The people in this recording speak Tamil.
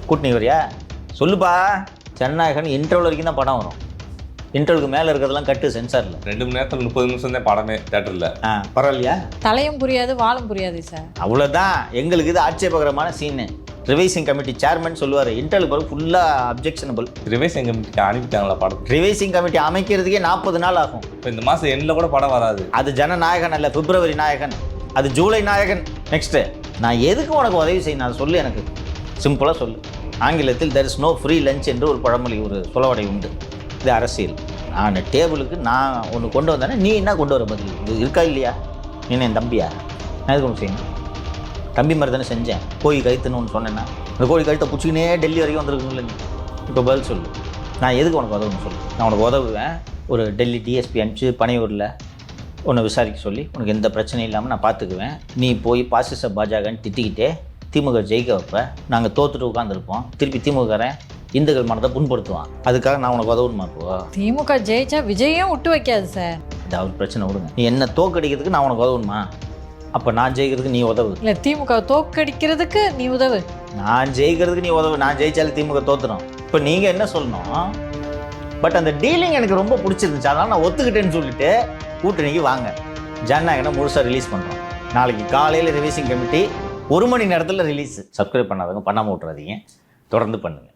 கூட்டணி வரியா சொல்லுப்பா. ஜனநாயகன் இன்டர்வல் வரைக்கும் தான் படம் வரும். இன்டர்வலுக்கு மேலே இருக்கிறதெல்லாம் கட்டு சென்சாரில். 2 மணி நேரத்தில் 30 நிமிஷம் தான் படமே தேட்டரில். பரவாயில்லையா? தலையும் புரியாது வாழும் புரியாது சார். அவ்வளோதான். எங்களுக்கு இது ஆட்சேபகரமான சீனு. ரிவைசிங் கமிட்டி சேர்மன் சொல்லுவார், இன்டர்வல் பிறகு ஃபுல்லாக அப்ஜெக்ஷனபிள். ரிவைசிங் கமிட்டிக்கு அனுப்பிட்டாங்களா படம்? ரிவைசிங் கமிட்டி அமைக்கிறதுக்கே 40 நாள் ஆகும். இப்போ இந்த மாதம் எண்ணில் கூட படம் வராது. அது ஜனநாயகன் அல்ல, பிப்ரவரி நாயகன். அது ஜூலை நாயகன். நெக்ஸ்ட்டு நான் எதுக்கு உனக்கு உதவி செய்யணும் அதை சொல்லு. எனக்கு சிம்பிளாக சொல்லு. ஆங்கிலத்தில் there is no free lunch என்று ஒரு பழமொழி, ஒரு சொலவடை உண்டு. இது அரசியல். நான் டேபிளுக்கு நான் ஒன்று கொண்டு வந்தேன்னா நீ என்ன கொண்டு வர பதில்? இது இருக்கா இல்லையா? நீ என் தம்பியா? நான் எதுக்கு ஒன்று செய்யணும்? தம்பி மாதிரி தானே செஞ்சேன். கோழி கழுத்துன்னு ஒன்று சொன்னேன்னா அந்த கோழி கழுத்தை பிடிச்சிக்கினே டெல்லி வரைக்கும் வந்துருக்குங்கள. நீ இப்போ பதில் சொல்லு. நான் எதுக்கு உனக்கு உதவுன்னு சொல்லு. நான் உனக்கு உதவுவேன். ஒரு டெல்லி டிஎஸ்பி அனுப்பிச்சு பனையூரில் உன்னை விசாரிக்க சொல்லி உனக்கு எந்த பிரச்சனையும் இல்லாமல் நான் பார்த்துக்குவேன். நீ போய் பாசிச பாஜகன்னு திட்டிக்கிட்டே திமுக ஜெயிக்க வைப்ப. நாங்கள் தோத்துட்டு உட்காந்துருப்போம். திருப்பி திமுகறேன் இந்துக்கள் மனத்தை புண்படுத்துவான். அதுக்காக நான் உனக்கு உதவுமா? இப்போ திமுக ஜெயிச்சா விஜயும் விட்டு வைக்காது சார். இது அவர் பிரச்சனை விடுங்க. நீ என்ன தோக்கடிக்கிறதுக்கு நான் உனக்கு உதவுமா? அப்போ நான் ஜெயிக்கிறதுக்கு நீ உதவு. இல்லை திமுக தோக்கடிக்கிறதுக்கு நீ உதவு. நான் ஜெயிக்கிறதுக்கு நீ உதவு. நான் ஜெயிச்சாலும் திமுக தோத்துரும். இப்போ நீங்கள் என்ன சொல்லணும்? பட் அந்த டீலிங் எனக்கு ரொம்ப பிடிச்சிருந்துச்சு. அதனால் நான் ஒத்துக்கிட்டேன்னு சொல்லிட்டு கூட்டணிக்கு வாங்க. ஜனநாயகனை முழுசாக ரிலீஸ் பண்ணுறோம். நாளைக்கு காலையில் ரிவைசிங் கமிட்டி 1 மணி நேரத்தில் ரிலீஸ். சப்ஸ்கிரைப் பண்ணாதவங்க பண்ணாமல் விட்றாதீங்க. தொடர்ந்து பண்ணுங்கள்.